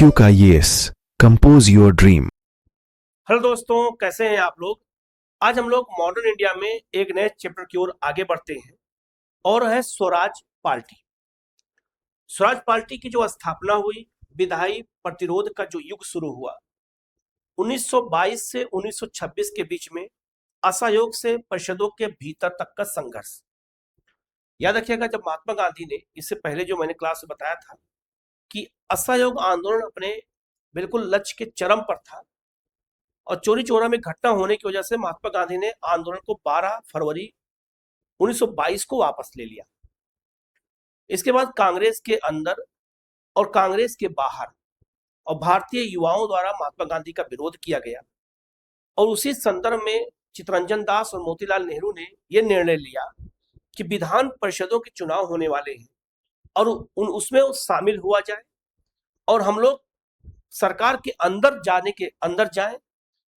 IQ का yes compose your dream. Hello दोस्तों, कैसे हैं आप लोग। आज हम लोग मॉडर्न इंडिया में एक नए चैप्टर की ओर आगे बढ़ते हैं और है स्वराज पार्टी। स्वराज पार्टी की जो स्थापना हुई, विधायी प्रतिरोध का जो युग शुरू हुआ 1922 से 1926 के बीच में, असहयोग से परिषदों के भीतर तक का संघर्ष। याद रखिएगा, जब महात्मा गांधी ने, इससे पहले जो मैंने क्लास में बताया था कि असहयोग आंदोलन अपने बिल्कुल लक्ष्य के चरम पर था और चोरी चोरा में घटना होने की वजह से महात्मा गांधी ने आंदोलन को 12 फरवरी 1922 को वापस ले लिया। इसके बाद कांग्रेस के अंदर और कांग्रेस के बाहर और भारतीय युवाओं द्वारा महात्मा गांधी का विरोध किया गया और उसी संदर्भ में चित्तरंजन दास और मोतीलाल नेहरू ने यह निर्णय लिया कि विधान परिषदों के चुनाव होने वाले हैं और उसमें शामिल हुआ जाए और हम लोग सरकार के अंदर जाएं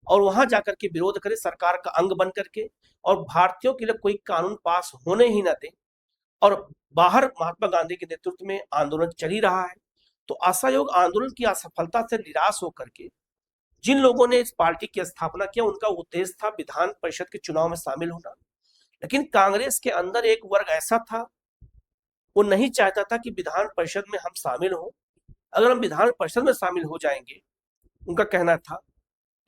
और वहां जाकर के विरोध करें, सरकार का अंग बन करके, और भारतीयों के लिए कोई कानून पास होने ही न दें। और बाहर महात्मा गांधी के नेतृत्व में आंदोलन चल ही रहा है। तो असहयोग आंदोलन की असफलता से निराश होकर के जिन लोगों ने इस पार्टी की स्थापना किया, उनका उद्देश्य था विधान परिषद के चुनाव में शामिल होना। लेकिन कांग्रेस के अंदर एक वर्ग ऐसा था, वो नहीं चाहता था कि विधान परिषद में हम शामिल हों। अगर हम विधान परिषद में शामिल हो जाएंगे, उनका कहना था,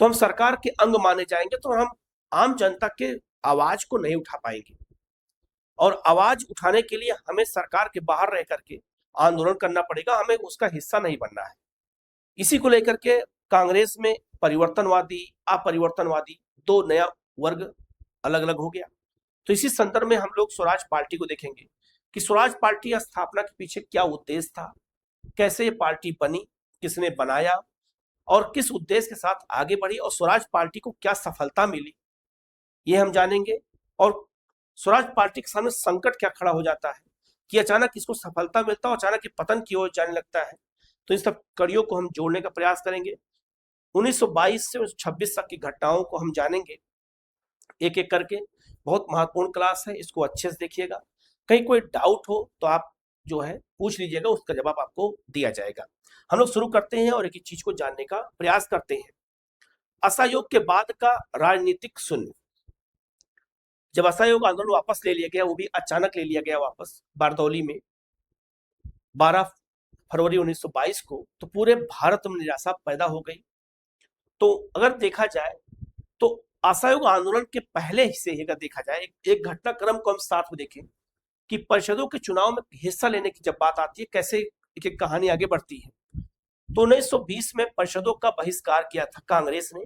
तो हम सरकार के अंग माने जाएंगे, तो हम आम जनता के आवाज को नहीं उठा पाएंगे और आवाज उठाने के लिए हमें सरकार के बाहर रह करके आंदोलन करना पड़ेगा, हमें उसका हिस्सा नहीं बनना है। इसी को लेकर के कांग्रेस में परिवर्तनवादी, अपरिवर्तनवादी दो नया वर्ग अलग अलग हो गया। तो इसी संदर्भ में हम लोग स्वराज पार्टी को देखेंगे कि स्वराज पार्टी स्थापना के पीछे क्या उद्देश्य था, कैसे ये पार्टी बनी, किसने बनाया और किस उद्देश्य के साथ आगे बढ़ी और स्वराज पार्टी को क्या सफलता मिली, ये हम जानेंगे। और स्वराज पार्टी के सामने संकट क्या खड़ा हो जाता है कि अचानक इसको सफलता मिलता है और अचानक ये पतन की ओर जाने लगता है। तो इन सब कड़ियों को हम जोड़ने का प्रयास करेंगे। 1922 से 1926 तक की घटनाओं को हम जानेंगे एक एक करके। बहुत महत्वपूर्ण क्लास है, इसको अच्छे से देखिएगा। कहीं कोई डाउट हो तो आप जो है पूछ लीजिएगा, उसका जवाब आपको दिया जाएगा। हम लोग शुरू करते हैं और एक एक चीज को जानने का प्रयास करते हैं। असहयोग के बाद का राजनीतिक शून्य। जब असहयोग आंदोलन वापस ले लिया गया, वो भी अचानक ले लिया गया वापस बारदौली में 12 फरवरी 1922 को, तो पूरे भारत में निराशा पैदा हो गई। तो अगर देखा जाए तो असहयोग आंदोलन के पहले से ही अगर देखा जाए, एक घटनाक्रम को हम साथ में देखें कि परिषदों के चुनाव में हिस्सा लेने की जब बात आती है, कैसे एक एक कहानी आगे बढ़ती है। तो 1920 में परिषदों का बहिष्कार किया था कांग्रेस ने।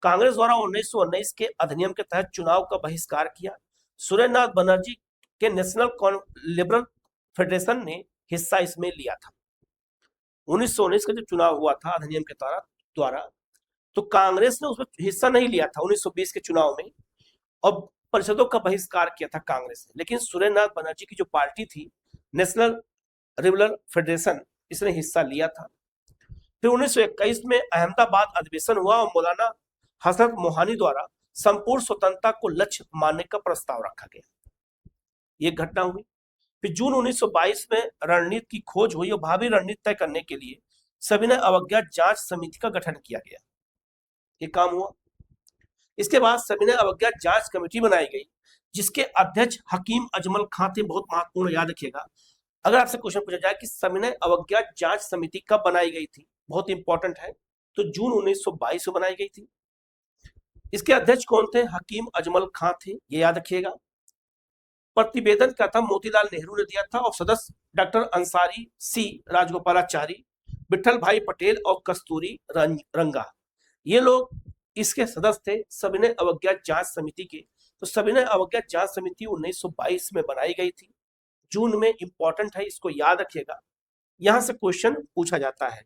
कांग्रेस द्वारा 1919 के अधिनियम के तहत चुनाव का बहिष्कार किया। सुरेंद्रनाथ बनर्जी के नेशनल लिबरल फेडरेशन ने हिस्सा इसमें लिया था। 1919 का जो चुनाव हुआ था अधिनियम के द्वारा, तो कांग्रेस ने उसमें हिस्सा नहीं लिया था 1920 के चुनाव में और परिषदों का बहिष्कार किया था कांग्रेस ने। लेकिन सुरेंद्रनाथ बनर्जी की जो पार्टी थी, नेशनल लिबरल फेडरेशन, इसने हिस्सा लिया था। फिर 1921 में अहमदाबाद अधिवेशन हुआ और मौलाना हजरत मोहानी द्वारा संपूर्ण स्वतंत्रता को लक्ष्य मानने का प्रस्ताव रखा गया। ये घटना हुई। फिर जून 1922 में रणनीति की खोज हुई और भावी रणनीति तय करने के लिए सविनय अवज्ञा जांच समिति का गठन किया गया। ये काम हुआ। इसके बाद सविनय अवज्ञा जांच कमेटी बनाई गई, जिसके अध्यक्ष हकीम अजमल खां थे। बहुत महत्वपूर्ण, याद रखिएगा। अगर आपसे क्वेश्चन पूछा जाए कि सविनय अवज्ञा जांच समिति कब बनाई गई थी, बहुत इंपॉर्टेंट है, तो जून 1922 में बनाई गई थी। इसके अध्यक्ष कौन थे? हकीम अजमल खां थे, ये याद रखिएगा। प्रतिवेदन क्या था? मोतीलाल नेहरू ने दिया था और सदस्य डॉक्टर अंसारी, सी राजगोपालाचारी, विठल भाई पटेल और कस्तूरी रंगा, ये लोग इसके सदस्य थे सविनय अवज्ञा जांच समिति के। तो सविनय अवज्ञा जांच समिति 1922 में बनाई गई थी, जून में। इंपॉर्टेंट है, इसको याद रखिएगा, यहां से क्वेश्चन पूछा जाता है।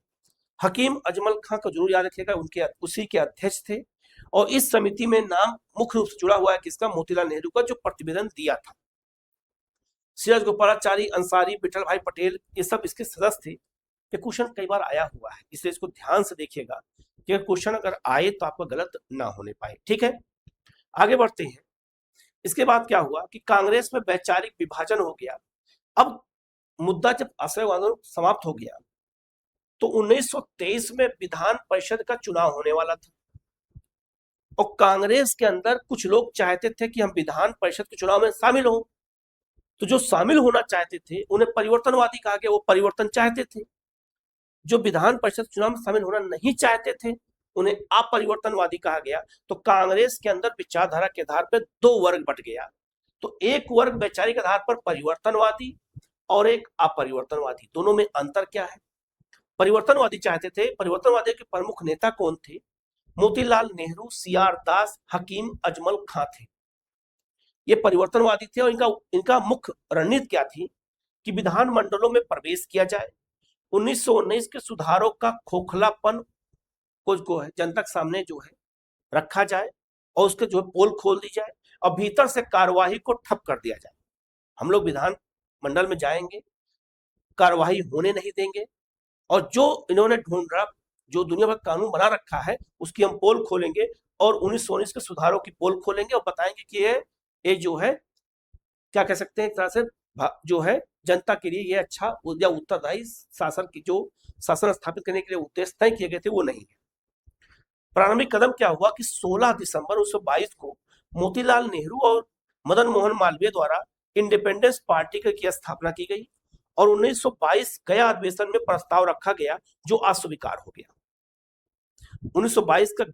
हकीम अजमल खां को जरूर याद रखिएगा, उसी के अध्यक्ष थे। और इस समिति में नाम मुख्य रूप से जुड़ा हुआ है किसका? मोतीलाल नेहरू का, जो प्रतिवेदन दिया था। सीराज गोपालाचारी, अंसारी, विठल भाई पटेल, ये सब इसके सदस्य थे। ये क्वेश्चन कई बार आया हुआ है, इसलिए इसको ध्यान से देखिएगा कि क्वेश्चन अगर आए तो आपका गलत ना होने पाए। ठीक है, आगे बढ़ते हैं। इसके बाद क्या हुआ कि कांग्रेस में वैचारिक विभाजन हो गया। अब मुद्दा जब असहयोग आंदोलन समाप्त हो गया तो 1923 में विधान परिषद का चुनाव होने वाला था और कांग्रेस के अंदर कुछ लोग चाहते थे कि हम विधान परिषद के चुनाव में शामिल हों। तो जो शामिल होना चाहते थे उन्हें परिवर्तनवादी कहा गया, वो परिवर्तन चाहते थे। जो विधान परिषद चुनाव में शामिल होना नहीं चाहते थे उन्हें अपरिवर्तनवादी कहा गया। तो कांग्रेस के अंदर विचारधारा के आधार पर दो वर्ग बट गया। तो एक वर्ग वैचारिक आधार पर परिवर्तनवादी और एक अपरिवर्तनवादी। दोनों में अंतर क्या है? परिवर्तनवादी चाहते थे, परिवर्तनवादी के प्रमुख नेता कौन थे? मोतीलाल नेहरू, सीआर दास, हकीम अजमल खां थे। ये परिवर्तनवादी थे और इनका मुख्य रणनीति क्या थी कि विधानमंडलों में प्रवेश किया जाए, 1919 के सुधारों का खोखलापन को है जनता के सामने जो है रखा जाए और उसके जो है पोल खोल दी जाए और भीतर से कार्यवाही को ठप कर दिया जाए। हम लोग विधान मंडल में जाएंगे, कार्यवाही होने नहीं देंगे और जो इन्होंने ढूंढ जो दुनिया भर कानून बना रखा है उसकी हम पोल खोलेंगे और 1919 के सुधारों की पोल खोलेंगे और बताएंगे कि ये जो है क्या कह सकते हैं, एक तरह से जो है जनता के लिए ये अच्छा या उत्तरदायी शासन की जो शासन स्थापित करने के लिए उद्देश्य तय किए गए थे वो नहीं है। प्रारंभिक कदम क्या हुआ कि 16 दिसंबर 1922 को मोतीलाल नेहरू और मदन मोहन मालवीय द्वारा इंडिपेंडेंस पार्टी की स्थापना की गई और 1922 गया अधिवेशन में प्रस्ताव रखा गया जो अस्वीकार हो गया। 1922 का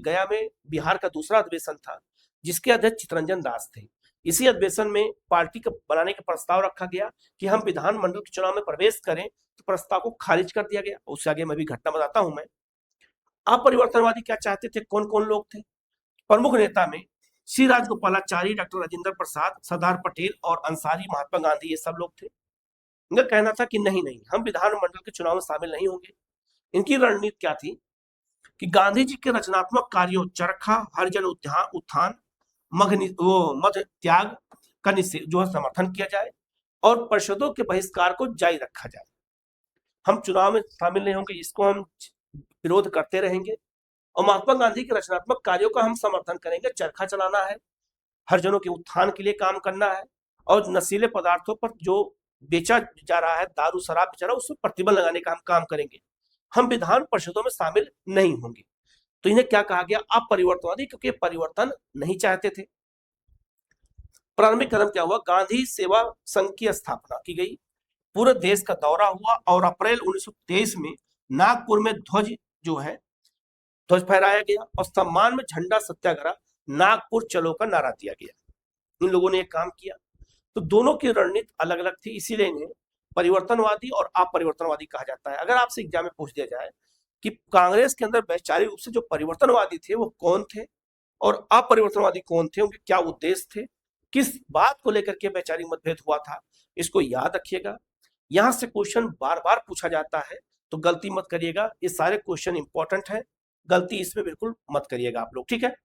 गया में बिहार का दूसरा अधिवेशन था जिसके अध्यक्ष चित्तरंजन दास थे। इसी अधिवेशन में पार्टी का बनाने का प्रस्ताव रखा गया कि हम विधानमंडल के चुनाव में प्रवेश करें, तो प्रस्ताव को खारिज कर दिया गया। उससे आगे मैं भी घटना बताता हूं। मैं अपरिवर्तनवादी क्या चाहते थे, कौन कौन लोग थे? प्रमुख नेता में श्री राजगोपालाचारी, डॉक्टर राजेंद्र प्रसाद, सरदार पटेल और अंसारी, महात्मा गांधी, ये सब लोग थे। इनका कहना था कि नहीं हम विधानमंडल के चुनाव में शामिल नहीं होंगे। इनकी रणनीति क्या थी कि गांधी जी के रचनात्मक कार्यों चरखा, हरिजन उत्थान, मध्य त्याग का जो है समर्थन किया जाए और परिषदों के बहिष्कार को जारी रखा जाए। हम चुनाव में शामिल नहीं होंगे, इसको हम विरोध करते रहेंगे और महात्मा गांधी के रचनात्मक कार्यों का हम समर्थन करेंगे। चरखा चलाना है, हरिजनों के उत्थान के लिए काम करना है और नशीले पदार्थों पर जो बेचा जा रहा है, दारू शराब बेचा रहा है, उस पर प्रतिबंध लगाने का हम काम करेंगे। हम विधान परिषदों में शामिल नहीं होंगे। तो इन्हें क्या कहा गया? अपरिवर्तनवादी, क्योंकि परिवर्तन नहीं चाहते थे। प्रारंभिक कदम क्या हुआ? गांधी सेवा संघ की स्थापना की गई, पूरे देश का दौरा हुआ और अप्रैल 1923 में नागपुर में ध्वज फहराया गया और सम्मान में झंडा सत्याग्रह, नागपुर चलो का नारा दिया गया। इन लोगों ने एक काम किया। तो दोनों की रणनीति अलग अलग थी, इसीलिए इन्हें परिवर्तनवादी और अपरिवर्तनवादी कहा जाता है। अगर आपसे एग्जाम में पूछ दिया जाए कि कांग्रेस के अंदर वैचारिक रूप से जो परिवर्तनवादी थे वो कौन थे और अपरिवर्तनवादी कौन थे, उनके क्या उद्देश्य थे, किस बात को लेकर के वैचारिक मतभेद हुआ था, इसको याद रखिएगा। यहां से क्वेश्चन बार बार पूछा जाता है, तो गलती मत करिएगा। ये सारे क्वेश्चन इंपॉर्टेंट है, गलती इसमें बिल्कुल मत करिएगा आप लोग, ठीक है।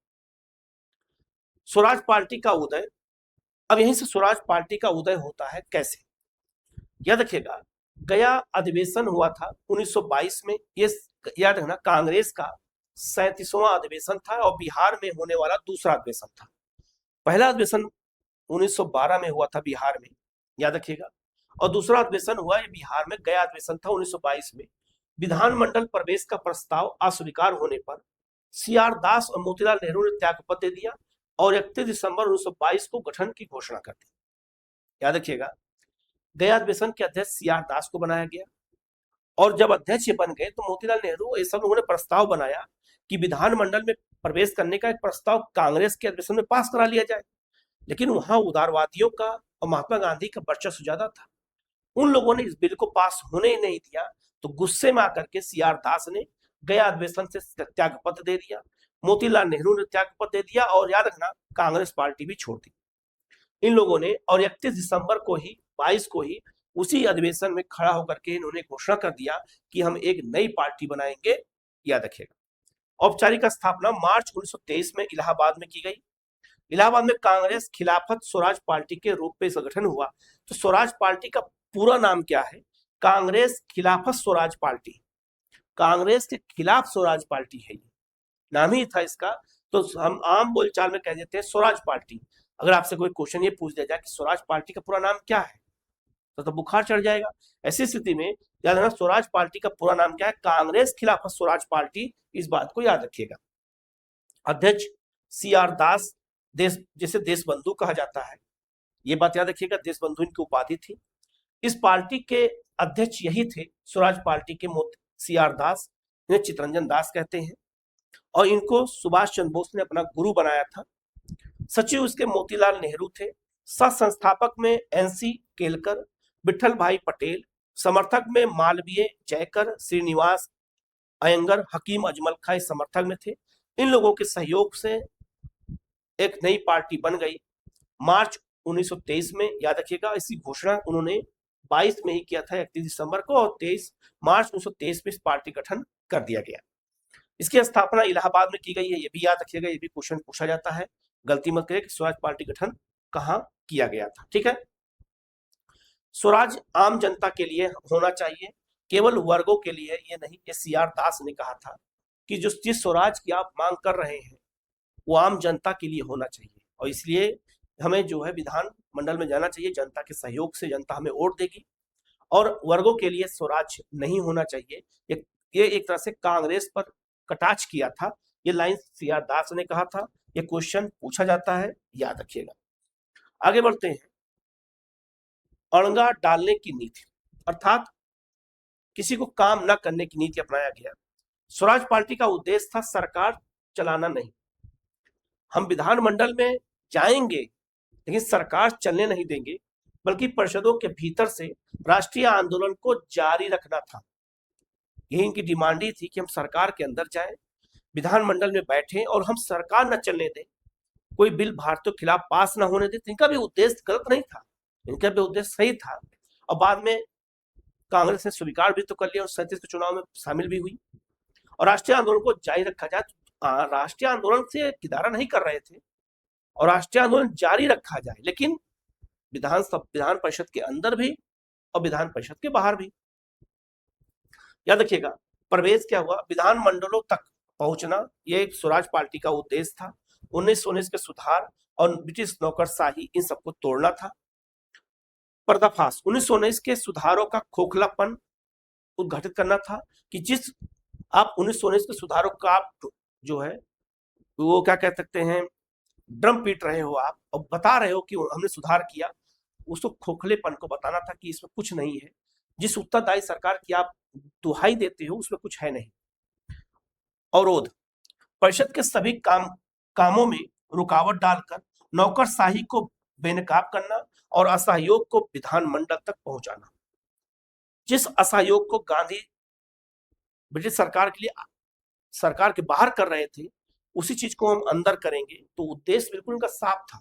स्वराज पार्टी का उदय, अब यहीं से स्वराज पार्टी का उदय होता है कैसे, याद रखिएगा। गया अधिवेशन हुआ था 1922 में, ये याद रखना कांग्रेस का 37वां अधिवेशन था और बिहार में होने वाला दूसरा अधिवेशन था। पहला अधिवेशन 1912 में हुआ था बिहार में, याद रखिएगा, और दूसरा अधिवेशन हुआ बिहार में, गया अधिवेशन था 1922 में। विधानमंडल प्रवेश का प्रस्ताव अस्वीकार होने पर सीआर दास और मोतीलाल नेहरू ने त्यागपत्र दे दिया और 31 दिसंबर 1922 को गठन की घोषणा कर दी। याद रखिएगा, गया अधिवेशन के अध्यक्ष सीआर दास को बनाया गया और जब अध्यक्ष बन गए तो मोतीलाल नेहरू, ये सब लोगों ने प्रस्ताव बनाया कि विधानमंडल में प्रवेश करने का एक प्रस्ताव कांग्रेस के अधिवेशन में पास करा लिया जाए, लेकिन वहां उदारवादियों का और महात्मा गांधी का वर्चस्व ज्यादा था। उन लोगों ने इस बिल को पास होने ही नहीं दिया, तो गुस्से में आकर के सीआर दास ने गया अधिवेशन से त्यागपत्र दे दिया, मोतीलाल नेहरू ने त्यागपत्र दे दिया और याद रखना कांग्रेस पार्टी भी छोड़ दी इन लोगों ने। और 31 दिसंबर को ही 22 को ही उसी अधिवेशन में खड़ा होकर के इन्होंने घोषणा कर दिया कि हम एक नई पार्टी बनाएंगे, याद रखिएगा। औपचारिक स्थापना मार्च 1923 में इलाहाबाद में की गई। इलाहाबाद में कांग्रेस खिलाफत स्वराज पार्टी के रूप में संगठन हुआ। तो स्वराज पार्टी का पूरा नाम क्या है? कांग्रेस खिलाफत स्वराज पार्टी, कांग्रेस के खिलाफ स्वराज पार्टी है, ये नाम ही था इसका। तो हम आम बोलचाल में कह देते हैं स्वराज पार्टी। अगर आपसे कोई क्वेश्चन ये पूछ दिया जाए कि स्वराज पार्टी का पूरा नाम क्या है, तो बुखार चढ़ जाएगा। ऐसी स्थिति में याद रखना स्वराज पार्टी का पूरा नाम क्या है, कांग्रेस खिलाफत स्वराज पार्टी, इस बात को याद रखिएगा। अध्यक्ष CR दास, देश जिसे देश बंधु कहा जाता है, ये बात याद रखिएगा, देश बंधु इनकी उपाधि थी। इस पार्टी के अध्यक्ष यही थे स्वराज पार्टी के CR दास, इन्हें चितरंजन दास कहते हैं, और इनको सुभाष चंद्र बोस ने अपना गुरु बनाया था। सचिव इसके मोतीलाल नेहरू थे। सह संस्थापक में NC केलकर, विठल भाई पटेल, समर्थक में मालवीय जयकर, श्रीनिवास अयंगर, हकीम अजमल खां इस समर्थक में थे। इन लोगों के सहयोग से एक नई पार्टी बन गई मार्च 1923 में, याद रखिएगा। इसी घोषणा उन्होंने 22 में ही किया था, 31 दिसंबर को, और 23 मार्च 1923 में इस पार्टी गठन कर दिया गया। इसकी स्थापना इलाहाबाद में की गई है, ये भी याद रखिएगा, ये भी क्वेश्चन पूछा जाता है, गलती मत करिए कि स्वराज पार्टी गठन कहाँ किया गया था। ठीक है, स्वराज आम जनता के लिए होना चाहिए, केवल वर्गों के लिए ये नहीं। ये CR दास ने कहा था कि जिस स्वराज की आप मांग कर रहे हैं वो आम जनता के लिए होना चाहिए, और इसलिए हमें जो है विधान मंडल में जाना चाहिए, जनता के सहयोग से जनता हमें वोट देगी, और वर्गों के लिए स्वराज नहीं होना चाहिए। ये एक तरह से कांग्रेस पर कटाक्ष किया था, ये लाइन CR दास ने कहा था, ये क्वेश्चन पूछा जाता है, याद रखिएगा। आगे बढ़ते हैं। अड़ंगा डालने की नीति, अर्थात किसी को काम न करने की नीति अपनाया गया। स्वराज पार्टी का उद्देश्य था सरकार चलाना नहीं, हम विधानमंडल में जाएंगे लेकिन सरकार चलने नहीं देंगे, बल्कि परिषदों के भीतर से राष्ट्रीय आंदोलन को जारी रखना था। यही इनकी डिमांड ही थी कि हम सरकार के अंदर जाएं, विधानमंडल में बैठें और हम सरकार न चलने दें, कोई बिल भारतीयों के खिलाफ पास न होने दें। इनका भी उद्देश्य गलत नहीं था, इनका भी उद्देश्य सही था, और बाद में कांग्रेस ने स्वीकार भी तो कर लिया और 37 के चुनाव में शामिल भी हुई। और राष्ट्रीय आंदोलन को जारी रखा जाए, राष्ट्रीय आंदोलन से किनारा नहीं कर रहे थे, और राष्ट्रीय आंदोलन जारी रखा जाए, लेकिन विधान परिषद के अंदर भी और विधान परिषद के बाहर भी। याद रखिएगा, प्रवेश क्या हुआ, विधानमंडलों तक पहुंचना, ये स्वराज पार्टी का उद्देश्य था। 1919 के सुधार और ब्रिटिश नौकरशाही, इन सबको तोड़ना था। पर्दाफाश, 1919 के सुधारों का खोखलापन उद्घाटित करना था, कि जिस आप 1919 के सुधारों का आप जो है वो क्या कह सकते हैं, ड्रम पीट रहे हो आप और बता रहे हो कि हमने सुधार किया, उसको खोखलेपन को बताना था कि इसमें कुछ नहीं है, जिस उत्तरदायी सरकार की आप दुहाई देते हो उसमें कुछ है नहीं। अवरोध, परिषद के सभी कामों में रुकावट डालकर नौकरशाही को बेनकाब करना और असहयोग को विधानमंडल तक पहुंचाना। जिस असहयोग को गांधी ब्रिटिश सरकार के लिए सरकार के बाहर कर रहे थे, उसी चीज को हम अंदर करेंगे। तो उद्देश्य बिल्कुल उनका साफ था,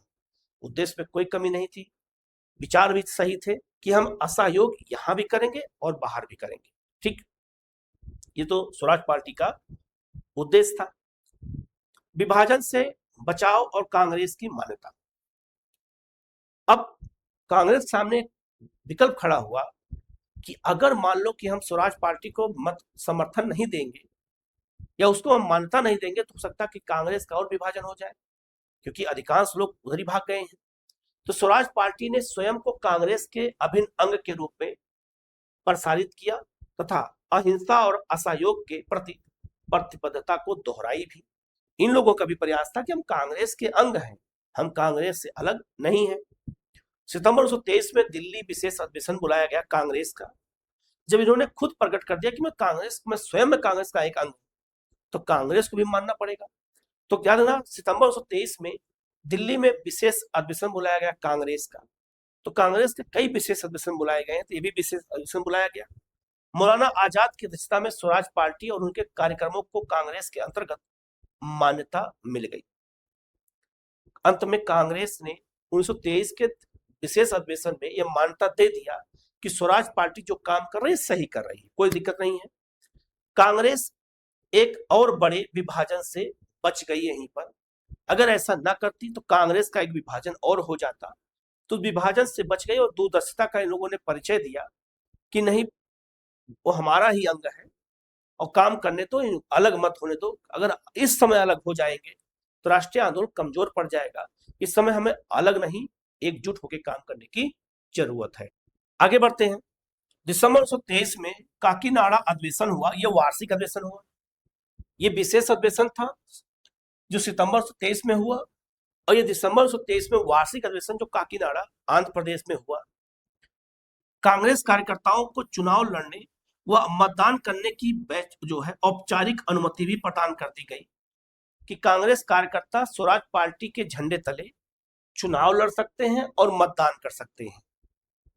उद्देश्य में कोई कमी नहीं थी, विचार भी सही थे कि हम असहयोग यहां भी करेंगे और बाहर भी करेंगे। ठीक, ये तो स्वराज पार्टी का उद्देश्य था। विभाजन से बचाव और कांग्रेस की मान्यता। अब कांग्रेस सामने विकल्प खड़ा हुआ कि अगर मान लो कि हम स्वराज पार्टी को मत समर्थन नहीं देंगे या उसको हम मान्यता नहीं देंगे, तो हो सकता है कि कांग्रेस का और विभाजन हो जाए, क्योंकि अधिकांश लोग उधर ही भाग गए हैं। तो स्वराज पार्टी ने स्वयं को कांग्रेस के अभिन्न अंग के रूप में प्रसारित किया तथा अहिंसा और असहयोग के प्रति प्रतिबद्धता को दोहराई भी। इन लोगों का भी प्रयास था कि हम कांग्रेस के अंग हैं, हम कांग्रेस से अलग नहीं है। सितंबर 1923 में दिल्ली विशेष अधिवेशन बुलाया गया कांग्रेस का। जब इन्होंने खुद प्रकट कर दिया कि मैं स्वयं कांग्रेस का एक अंग हूं, तो कांग्रेस को भी मानना पड़ेगा। तो क्या ना, सितंबर 1923 में दिल्ली में विशेष अधिवेशन बुलाया गया कांग्रेस का। तो कांग्रेस के कई विशेष अधिवेशन बुलाए गए हैं, तो ये भी विशेष अधिवेशन बुलाया गया। मौलाना आजाद की अध्यक्षता में स्वराज पार्टी और उनके कार्यक्रमों को कांग्रेस के अंतर्गत मान्यता मिल गई। अंत में कांग्रेस ने 1923 के विशेष अधिवेशन में यह मान्यता दे दिया कि स्वराज पार्टी जो काम कर रही है सही कर रही है, कोई दिक्कत नहीं है। कांग्रेस एक और बड़े विभाजन से बच गई यहीं पर। अगर ऐसा ना करती तो कांग्रेस का एक विभाजन और हो जाता, तो विभाजन से बच गई और दूरदर्शिता का इन लोगों ने परिचय दिया कि नहीं, वो हमारा ही अंग है और काम करने तो अलग मत होने दो। अगर इस समय अलग हो जाएंगे तो राष्ट्रीय आंदोलन कमजोर पड़ जाएगा। इस समय हमें अलग नहीं, एकजुट होकर काम करने की जरूरत है। आगे बढ़ते हैं। दिसंबर 1923 में काकीनाडा अधिवेशन हुआ। यह वार्षिक अधिवेशन हुआ। ये विशेष अधिवेशन था जो सितंबर 1923 में हुआ, और ये दिसंबर 1923 में वार्षिक अधिवेशन जो काकीनाडा आंध्र प्रदेश में हुआ। कांग्रेस कार्यकर्ताओं को चुनाव लड़ने व मतदान करने की जो है औपचारिक अनुमति भी प्रदान कर दी गई कि कांग्रेस कार्यकर्ता स्वराज पार्टी के झंडे तले चुनाव लड़ सकते हैं और मतदान कर सकते हैं।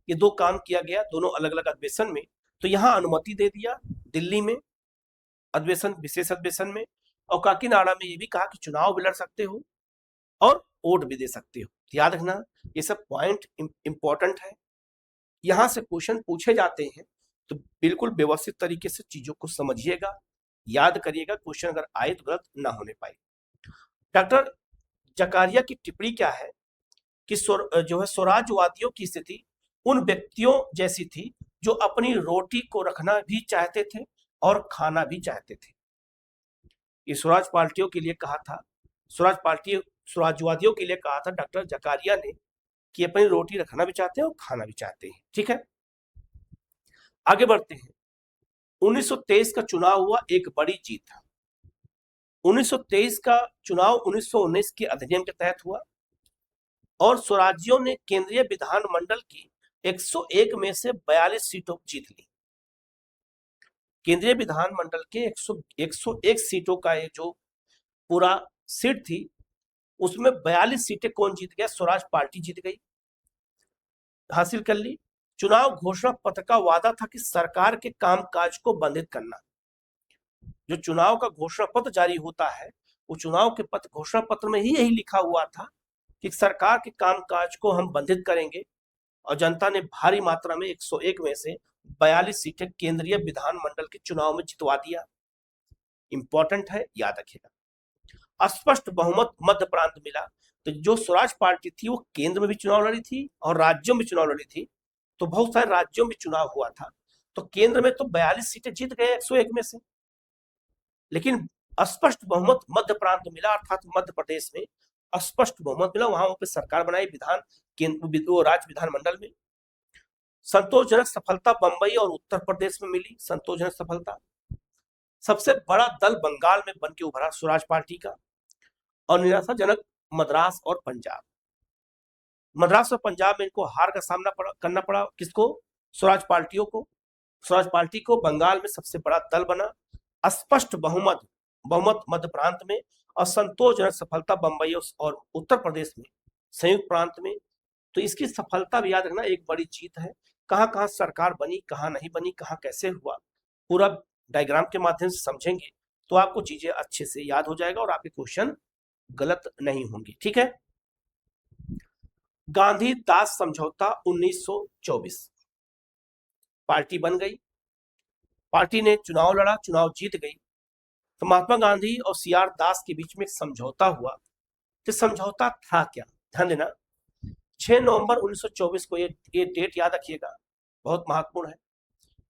ये दो काम किया गया दोनों अलग अलग अधिवेशन में। तो यहाँ अनुमति दे दिया दिल्ली में अधिवेशन, विशेष अधिवेशन में, और काकीनाडा में ये भी कहा कि चुनाव भी लड़ सकते हो और वोट भी दे सकते हो। याद रखना ये सब पॉइंट इंपॉर्टेंट है। यहां से क्वेश्चन पूछे जाते हैं तो बिल्कुल व्यवस्थित तरीके से चीजों को समझिएगा, याद करिएगा, क्वेश्चन अगर आए तो गलत ना होने पाए। डॉक्टर जकारिया की टिप्पणी क्या है कि जो है स्वराजवादियों की स्थिति उन व्यक्तियों जैसी थी जो अपनी रोटी को रखना भी चाहते थे और खाना भी चाहते थे। ये स्वराज पार्टियों के लिए कहा था, स्वराजवादियों के लिए कहा था डॉक्टर जकारिया ने कि अपनी रोटी रखना भी चाहते हैं और खाना भी चाहते हैं। ठीक है, आगे बढ़ते हैं। 1923 का चुनाव हुआ, एक बड़ी जीत था। 1923 का चुनाव 1919 के अधिनियम के तहत हुआ और स्वराज्यों ने केंद्रीय विधानमंडल की 101 में से 42 सीटों जीत ली। केंद्रीय विधानमंडल के 101 सीटों का ये जो पूरा सीट थी उसमें 42 सीटें कौन जीत गया? स्वराज पार्टी जीत गई, हासिल कर ली। चुनाव घोषणा पत्र का वादा था कि सरकार के कामकाज को बाधित करना। जो चुनाव का घोषणा पत्र जारी होता है वो चुनाव के पत्र घोषणा पत्र में ही यही लिखा हुआ था कि सरकार के कामकाज को हम बाधित करेंगे, और जनता ने भारी मात्रा में 101 में से 42 सीटें केंद्रीय विधानमंडल के चुनाव में जितवा दिया। इंपॉर्टेंट है, याद रखिएगा। अस्पष्ट बहुमत मध्य प्रांत मिला। तो जो स्वराज पार्टी थी वो केंद्र में भी चुनाव लड़ी थी और राज्यों में चुनाव लड़ी थी, तो बहुत सारे राज्यों में चुनाव हुआ था। तो केंद्र में तो 42 सीटें जीत गए 101 में से, लेकिन अस्पष्ट बहुमत मध्य प्रांत मिला, अर्थात मध्य प्रदेश में अस्पष्ट बहुमत मिला। वहां पे सरकार बनाई राज्य विधानमंडल में। संतोषजनक सफलता बंबई और उत्तर प्रदेश में मिली, संतोषजनक सफलता। सबसे बड़ा दल बंगाल में बन के उभरा स्वराज पार्टी का, और निराशाजनक मद्रास और पंजाब। मद्रास और पंजाब में इनको हार का सामना करना पड़ा। किसको? स्वराज पार्टियों को। स्वराज पार्टी को बंगाल में सबसे बड़ा दल बना, अस्पष्ट बहुमत मध्य प्रांत में, और संतोषजनक सफलता बंबई और उत्तर प्रदेश में, संयुक्त प्रांत में। तो इसकी सफलता भी याद रखना एक बड़ी जीत है। कहां कहां सरकार बनी, कहां नहीं बनी, कहां कैसे हुआ, पूरा डायग्राम के माध्यम से समझेंगे तो आपको चीजें अच्छे से याद हो जाएगा और आपके क्वेश्चन गलत नहीं होंगे। ठीक है, गांधी दास समझौता 1924। पार्टी बन गई, पार्टी ने चुनाव लड़ा, चुनाव जीत गई। तो महात्मा गांधी और सीआर दास के बीच में एक समझौता हुआ। तो समझौता था क्या? ध्यान देना, 6 नवंबर 1924 को, ये डेट याद रखिएगा, बहुत महत्वपूर्ण है।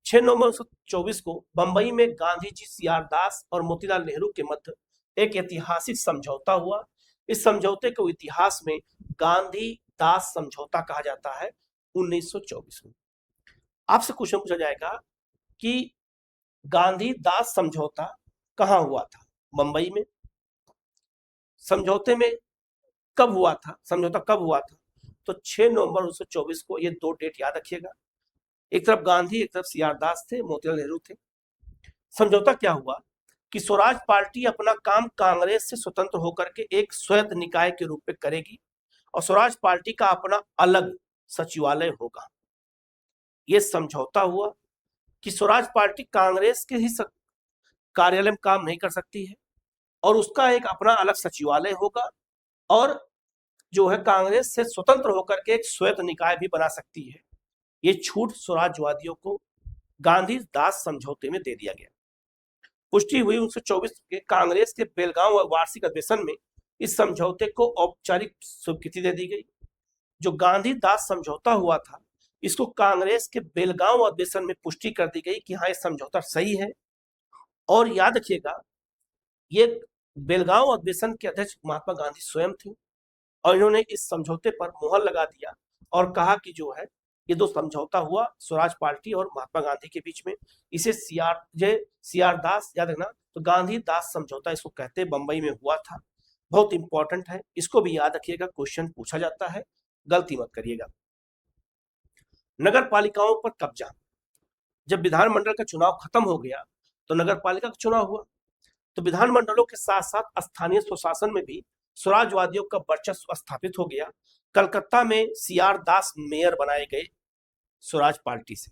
6 नवंबर 1924 को बंबई में गांधी जी, सीआर दास और मोतीलाल नेहरू के मध्य एक ऐतिहासिक समझौता हुआ। इस समझौते को इतिहास में गांधी दास समझौता कहा जाता है 1924 में। आपसे क्वेश्चन पूछा जाएगा कि गांधी दास समझौता कहां हुआ था? बंबई में। समझौते में कब हुआ था? समझौता कब हुआ था? तो 6 नवंबर 1924 को। ये दो डेट याद रखिएगा, एक तरफ गांधी, एक तरफ सीआर दास थे, मोतीलाल नेहरू थे। समझौता क्या हुआ कि स्वराज पार्टी अपना काम कांग्रेस से स्वतंत्र होकर के एक स्वायत्त निकाय के रूप में करेगी और स्वराज पार्टी का अपना अलग सचिवालय होगा। यह समझौता हुआ कि स्वराज पार्टी कांग्रेस के ही कार्यालय में काम नहीं कर सकती है और उसका एक अपना अलग सचिवालय होगा, और जो है कांग्रेस से स्वतंत्र होकर के एक स्वायत्त निकाय भी बना सकती है। ये छूट स्वराजवादियों को गांधी दास समझौते में दे दिया गया। पुष्टि हुई 1924 के कांग्रेस के बेलगांव वार्षिक अधिवेशन में। इस समझौते को औपचारिक स्वीकृति दे दी गई। जो गांधी दास समझौता हुआ था इसको कांग्रेस के बेलगांव अधिवेशन में पुष्टि कर दी गई कि हाँ, ये समझौता सही है। और याद रखिएगा, ये बेलगांव अधिवेशन के अध्यक्ष महात्मा गांधी स्वयं थे और इन्होंने इस समझौते पर मुहर लगा दिया और कहा कि जो है ये दो समझौता हुआ स्वराज पार्टी और महात्मा गांधी के बीच में। इसे सीआर दास याद रखना, तो गांधी दास समझौता इसको कहते हैं, बंबई में हुआ था। बहुत इंपॉर्टेंट है, इसको भी याद रखिएगा, क्वेश्चन पूछा जाता है, गलती मत करिएगा। नगर पालिकाओं पर कब्जा। जब विधानमंडल का चुनाव खत्म हो गया तो नगर पालिका का चुनाव हुआ, तो विधानमंडलों के साथ साथ स्थानीय स्वशासन में भी स्वराजवादियों का वर्चस्व स्थापित हो गया। कलकत्ता में सीआर दास मेयर बनाए गए स्वराज पार्टी से।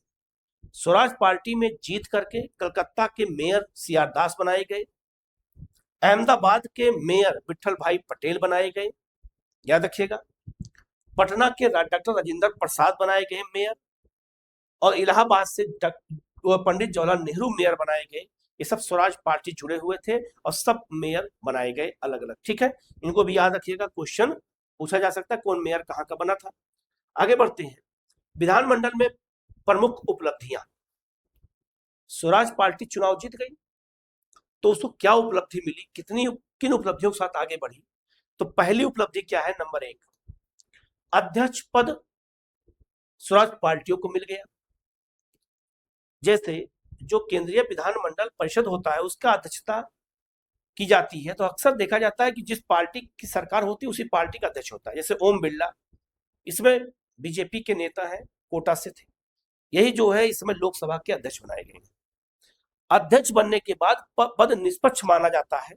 स्वराज पार्टी में जीत करके कलकत्ता के मेयर सीआर दास बनाए गए। अहमदाबाद के मेयर विट्ठल भाई पटेल बनाए गए, याद रखिएगा। पटना के डॉक्टर राजेंद्र प्रसाद बनाए गए मेयर, और इलाहाबाद से पंडित जवाहरलाल नेहरू मेयर बनाए गए। ये सब स्वराज पार्टी जुड़े हुए थे और सब मेयर बनाए गए अलग अलग, ठीक है। इनको भी याद रखिएगा, क्वेश्चन पूछा जा सकता है कौन मेयर कहाँ का बना था। आगे बढ़ते हैं, विधानमंडल में प्रमुख उपलब्धियां। स्वराज पार्टी चुनाव जीत गई तो उसको क्या उपलब्धि मिली, किन उपलब्धियों के साथ आगे बढ़ी। तो पहली उपलब्धि क्या है, नंबर 1, अध्यक्ष पद स्वराज पार्टियों को मिल गया। जैसे जो केंद्रीय विधानमंडल परिषद होता है उसका अध्यक्षता की जाती है, तो अक्सर देखा जाता है कि जिस पार्टी की सरकार होती है उसी पार्टी का अध्यक्ष होता है। जैसे ओम बिरला, इसमें बीजेपी के नेता हैं, कोटा से थे, यही जो है इसमें लोकसभा के अध्यक्ष बनाए गए हैं। अध्यक्ष बनने के बाद पद निष्पक्ष माना जाता है,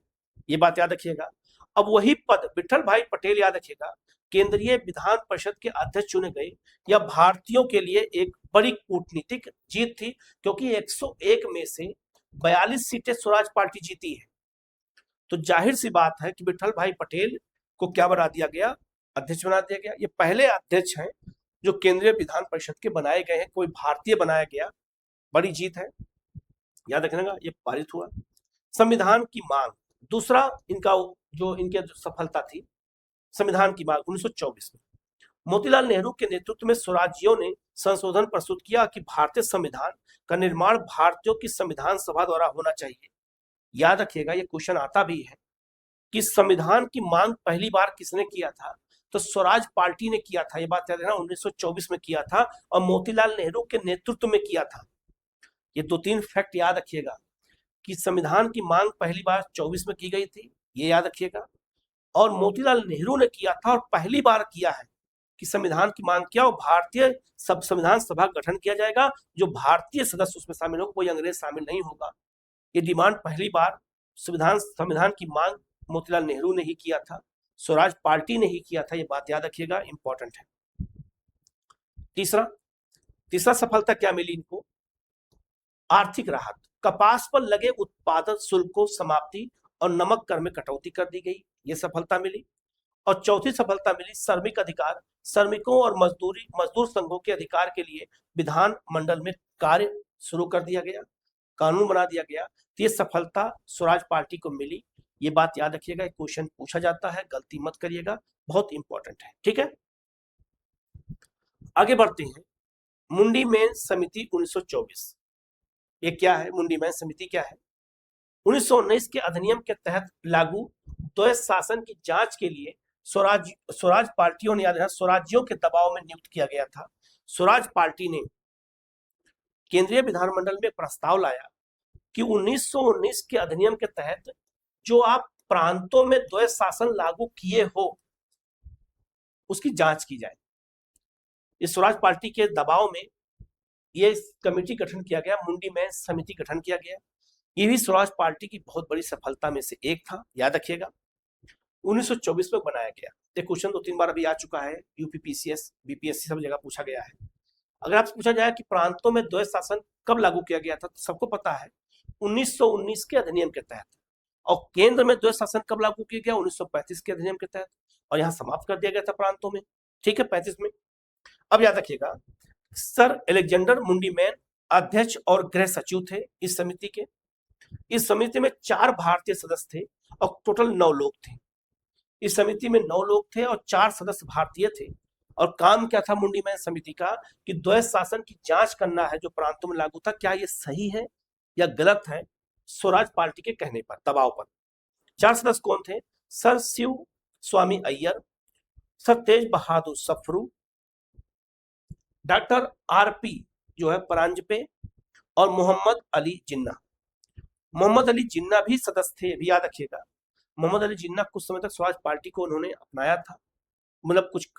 ये बात याद रखिएगा। अब वही पद विट्ठल भाई पटेल, याद रखिएगा, केंद्रीय विधान परिषद के अध्यक्ष चुने गए। यह भारतीयों के लिए एक बड़ी कूटनीतिक जीत थी, क्योंकि 101 में से 42 सीटें स्वराज पार्टी जीती है। तो जाहिर सी बात है कि विट्ठल भाई पटेल को क्या बना दिया गया, अध्यक्ष बना दिया गया। ये पहले अध्यक्ष हैं जो केंद्रीय विधान परिषद के बनाए गए हैं, कोई भारतीय बनाया गया, बड़ी जीत है, याद रखना। ये पारित हुआ। संविधान की मांग, दूसरा इनका जो इनके सफलता थी, संविधान की मांग 1924 में मोतीलाल नेहरू के नेतृत्व में स्वराजियों ने संशोधन प्रस्तुत किया कि भारतीय संविधान का निर्माण भारतीयों की संविधान सभा द्वारा होना चाहिए। याद रखिएगा, ये क्वेश्चन आता भी है कि संविधान की मांग पहली बार किसने किया था, तो स्वराज पार्टी ने किया था। ये बात याद रखना, 1924 में किया था और मोतीलाल नेहरू के नेतृत्व में किया था। ये 2-3 फैक्ट याद रखिएगा कि संविधान की मांग पहली बार 24 में की गई थी, ये याद रखिएगा, और मोतीलाल नेहरू ने किया था और पहली बार किया है कि संविधान की मांग किया और भारतीय संविधान सभा गठन किया जाएगा, जो भारतीय सदस्य उसमें शामिल होगा, कोई अंग्रेज शामिल नहीं होगा। ये डिमांड पहली बार संविधान की मांग मोतीलाल नेहरू ने ही किया था, स्वराज पार्टी ने ही किया था, ये बात याद रखिएगा, इंपॉर्टेंट है। तीसरा सफलता क्या मिली इनको, आर्थिक राहत। कपास पर लगे उत्पादन शुल्क को समाप्ति और नमक कर में कटौती कर दी गई, ये सफलता मिली। और चौथी सफलता मिली श्रमिक अधिकार, श्रमिकों और मजदूर संघों के अधिकार के लिए विधान मंडल में कार्य शुरू कर दिया गया, कानून बना दिया गया। तो ये सफलता स्वराज पार्टी को मिली, ये बात याद रखिएगा, क्वेश्चन पूछा जाता है, गलती मत करिएगा, बहुत इंपॉर्टेंट है, ठीक है। आगे बढ़ते हैं, मुंडी मेन समिति 1924। ये क्या है, मुंडी मेन समिति क्या है। 1919 के अधिनियम के तहत लागू द्वैध शासन की जांच के लिए स्वराज पार्टियों ने, याद रखना, स्वराज्यों के दबाव में नियुक्त किया गया था। स्वराज पार्टी ने केंद्रीय विधानमंडल में प्रस्ताव लाया कि 1919 के अधिनियम के तहत जो आप प्रांतों में द्वैध शासन लागू किए हो उसकी जांच की जाए। इस स्वराज पार्टी के दबाव में ये कमेटी गठन किया गया, मुंडी में समिति गठन किया गया। ये भी स्वराज पार्टी की बहुत बड़ी सफलता में से एक था, याद रखिएगा। 1924 में बनाया गया। ये क्वेश्चन 2-3 बार अभी आ चुका है, यूपीपीसीएस, बीपीएससी सब जगह पूछा गया है। अगर आपसे पूछा जाए कि प्रांतों में द्वैध शासन कब लागू किया गया था, तो सबको पता है 1919 के अधिनियम के तहत। और केंद्र में द्वैध शासन कब लागू किया गया, 1935 के अधिनियम के तहत, और यहाँ समाप्त कर दिया गया था प्रांतों में, ठीक है, 35 में। अब याद रखिएगा, सर एलेक्जेंडर मुंडीमैन अध्यक्ष और गृह सचिव थे इस समिति के। इस समिति में 4 भारतीय सदस्य थे और टोटल 9 लोग थे। इस समिति में 9 लोग थे और 4 सदस्य भारतीय थे। और काम क्या था मुंडीमैन समिति का, कि द्वैध शासन की जांच करना है जो प्रांतों में लागू था, क्या ये सही है या गलत है, स्वराज पार्टी के कहने पर, दबाव पर। 4 सदस्य कौन थे, सर शिव स्वामी अय्यर, सर तेज बहादुर सफरू, डॉक्टर आरपी जो है परांजपे और मोहम्मद अली जिन्ना। मोहम्मद अली जिन्ना भी सदस्य थे, भी याद रखिएगा। मोहम्मद अली जिन्ना कुछ समय तक स्वराज पार्टी को उन्होंने अपनाया था, मतलब कुछ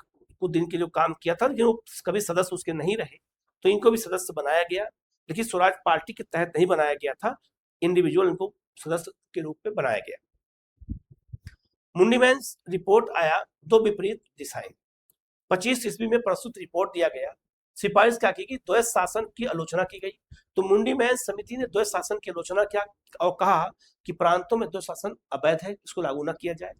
कुछ दिन के लिए काम किया था, लेकिन वो कभी सदस्य उसके नहीं रहे, तो इनको भी सदस्य बनाया गया, लेकिन स्वराज पार्टी के तहत नहीं बनाया गया था, इंडिविजुअल इनको सदस्य के रूप में बनाया गया। मुंडीमैन्स रिपोर्ट आया दो विपरीत दिशाएं। 25 ईस्वी में प्रस्तुत रिपोर्ट दिया गया, सिफारिश क्या की गई, द्वैत शासन की आलोचना की गई। तो मुंडीमैन्स समिति ने द्वैत शासन की आलोचना किया और कहा कि प्रांतों में द्वैत शासन अवैध है, इसको लागू न किया जाए,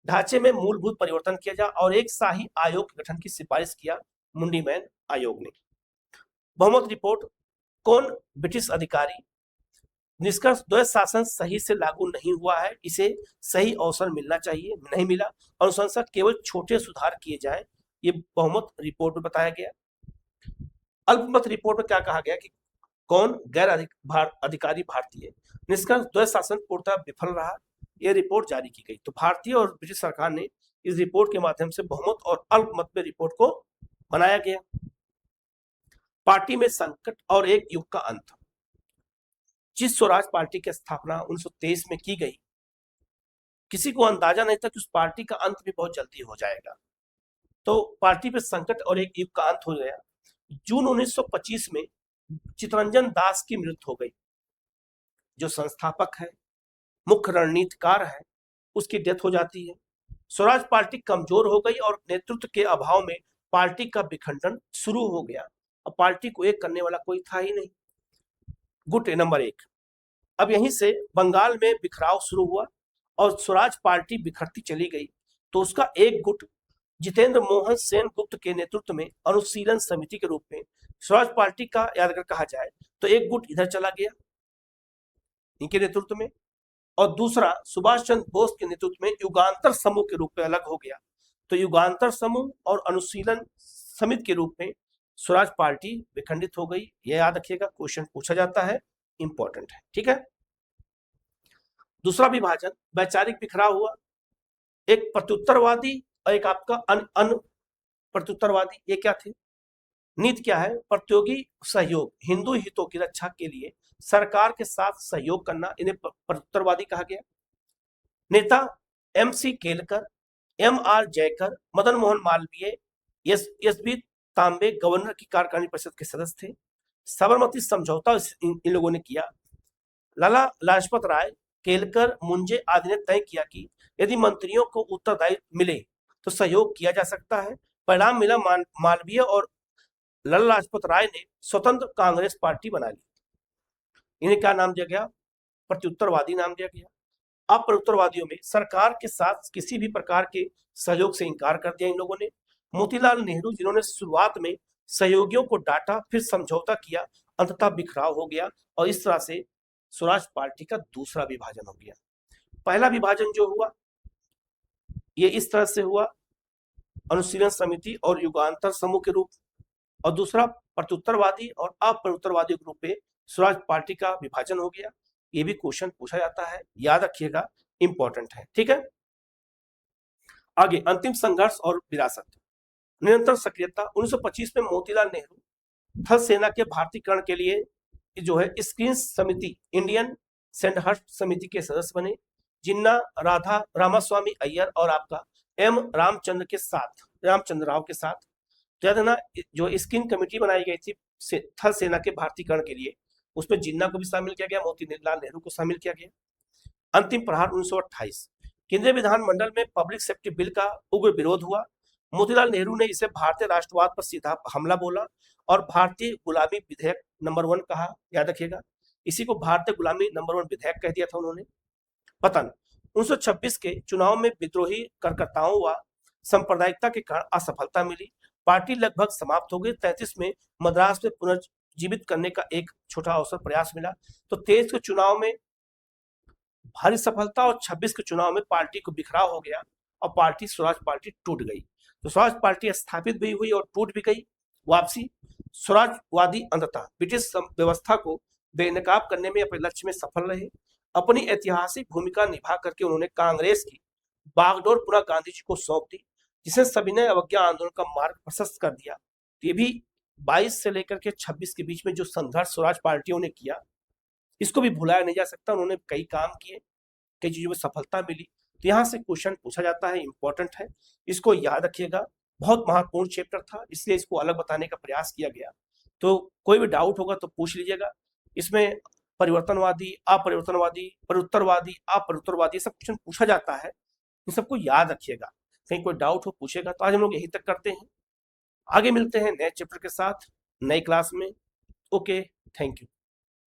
ढांचे में मूलभूत परिवर्तन किया जाए और एक शाही आयोग के गठन की सिफारिश किया मुंडीमैन आयोग ने। बहुमत रिपोर्ट, कौन ब्रिटिश अधिकारी, निष्कर्ष, द्वैत शासन सही से लागू नहीं हुआ है, इसे सही अवसर मिलना चाहिए, नहीं मिला, अनुशंसा केवल छोटे सुधार किए जाए, ये बहुमत रिपोर्ट में बताया गया। अल्पमत रिपोर्ट में क्या कहा गया कि कौन गैर अधिकारी भारतीय, निष्कर्ष, द्वैत शासन पूर्णतः विफल रहा, यह रिपोर्ट जारी की गई। तो भारतीय और ब्रिटिश सरकार ने इस रिपोर्ट के माध्यम से बहुमत और अल्पमत में रिपोर्ट को बनाया गया। पार्टी में संकट और एक युग का अंत। जिस स्वराज पार्टी की स्थापना 1923 में की गई, किसी को अंदाजा नहीं था कि उस पार्टी का अंत भी बहुत जल्दी हो जाएगा। तो पार्टी पे संकट और एक युग का अंत हो गया। जून 1925 में चित्तरंजन दास की मृत्यु हो गई, जो संस्थापक है, मुख्य रणनीतिकार है, उसकी डेथ हो जाती है। स्वराज पार्टी कमजोर हो गई और नेतृत्व के अभाव में पार्टी का विखंडन शुरू हो गया। अब पार्टी को एक करने वाला कोई था ही नहीं। गुट नंबर 1, अब यहीं से बंगाल में बिखराव शुरू हुआ और स्वराज पार्टी बिखरती चली गई। तो उसका एक गुट जितेंद्र मोहन सेन गुप्त के नेतृत्व में अनुशीलन समिति के रूप में स्वराज पार्टी का, याद अगर कहा जाए तो एक गुट इधर चला गया इनके नेतृत्व में, और दूसरा सुभाष चंद्र बोस के नेतृत्व में युगांतर समूह के रूप में अलग हो गया। तो युगांतर समूह और अनुशीलन समिति के रूप में स्वराज पार्टी विखंडित हो गई। यह याद रखिएगा, क्वेश्चन पूछा जाता है, इंपॉर्टेंट है, ठीक है। दूसरा विभाजन, वैचारिक बिखराव हुआ, एक प्रत्युत्तरवादी और एक आपका अन प्रत्युत्तरवादी। ये क्या थे, नीति क्या है, प्रतियोगी सहयोग, हिंदू हितों की रक्षा के लिए सरकार के साथ सहयोग करना, इन्हें प्रत्युत्तरवादी कहा गया। नेता MC Kelkar, MR Jayakar, Madan Mohan Malaviya, SB Tambe governor की कार्यकारिणी परिषद के सदस्य थे। साबरमती समझौता इन लोगों ने किया। लाला लाजपत राय, केलकर, मुंजे आदि ने तय किया कि यदि मंत्रियों को उत्तरदायित्व मिले तो सहयोग किया जा सकता है। परिणाम मिला, मालवीय और लाला लाजपत राय ने स्वतंत्र कांग्रेस पार्टी बना ली। इन्हें क्या नाम दिया गया, प्रत्युत्तरवादी नाम दिया गया। अब प्रत्युत्तरवादियों में सरकार के साथ किसी भी प्रकार के सहयोग से इनकार कर दिया इन लोगों ने। मोतीलाल नेहरू, जिन्होंने शुरुआत में सहयोगियों को डांटा, फिर समझौता किया, अंततः बिखराव हो गया और इस तरह से स्वराज पार्टी का दूसरा विभाजन हो गया। पहला विभाजन जो हुआ ये इस तरह से हुआ, अनुशीलन समिति और युगांतर समूह के रूप, और दूसरा प्रत्युत्तरवादी और अप्रत्युत्तरवादी के रूप में स्वराज पार्टी का विभाजन हो गया। ये भी क्वेश्चन पूछा जाता है, याद रखिएगा, इंपॉर्टेंट है, ठीक है। आगे, अंतिम संघर्ष और विरासत, निरंतर सक्रियता। 1925 में मोतीलाल नेहरू थल सेना के भारतीयकरण के लिए जो है स्क्रीन समिति, इंडियन सैंडहर्स्ट समिति के सदस्य बने। जिन्ना राधा रामास्वामी अय्यर और आपका M रामचंद्र राव के साथ, तो जो स्क्रीन कमेटी बनाई गई थी थल सेना के भारतीयकरण के लिए, उसमें जिन्ना को भी शामिल किया गया, मोतीलाल नेहरू को शामिल किया गया। अंतिम प्रहार 1928, केंद्रीय विधानमंडल में पब्लिक सेफ्टी बिल का उग्र विरोध हुआ। मोतीलाल नेहरू ने इसे भारतीय राष्ट्रवाद पर सीधा हमला बोला और भारतीय गुलामी विधेयक नंबर 1 कहा, याद रखिएगा, इसी को भारतीय गुलामी नंबर 1 विधेयक कह दिया था उन्होंने। पतन, 1926 के चुनाव में विद्रोही कार्यकर्ताओं व सांप्रदायिकता के कारण असफलता मिली, पार्टी लगभग समाप्त हो गई। 33 में मद्रास में पुनर्जीवित करने का एक छोटा अवसर प्रयास मिला। तो 23 के चुनाव में भारी सफलता और 26 के चुनाव में पार्टी को बिखराव हो गया और पार्टी स्वराज पार्टी टूट गई। तो स्वराज पार्टी स्थापित भी हुई और टूट भी गई। वापसी, स्वराजवादी अंततः ब्रिटिश व्यवस्था को बेनकाब करने में अपने लक्ष्य में सफल रहे। अपनी ऐतिहासिक भूमिका निभा करके उन्होंने कांग्रेस की बागडोर पुनः गांधी जी को सौंप दी, जिसे सविनय अवज्ञा आंदोलन का मार्ग प्रशस्त कर दिया। ये भी 22 से लेकर के 26 के बीच में जो संघर्ष स्वराज पार्टियों ने किया, इसको भी भुलाया नहीं जा सकता। उन्होंने कई काम किए, कई चीजों में सफलता मिली। तो यहाँ से क्वेश्चन पूछा जाता है, इंपॉर्टेंट है, इसको याद रखिएगा। बहुत महत्वपूर्ण चैप्टर था, इसलिए इसको अलग बताने का प्रयास किया गया। तो कोई भी डाउट होगा तो पूछ लीजिएगा। इसमें परिवर्तनवादी, अपरिवर्तनवादी, परिउत्तरवादी, अपरिउत्तरवादी, सब क्वेश्चन पूछा जाता है, इन सबको याद रखिएगा। कहीं कोई डाउट हो पूछेगा। तो आज हम लोग यहीं तक करते हैं, आगे मिलते हैं नए चैप्टर के साथ नई क्लास में। Okay, thank you.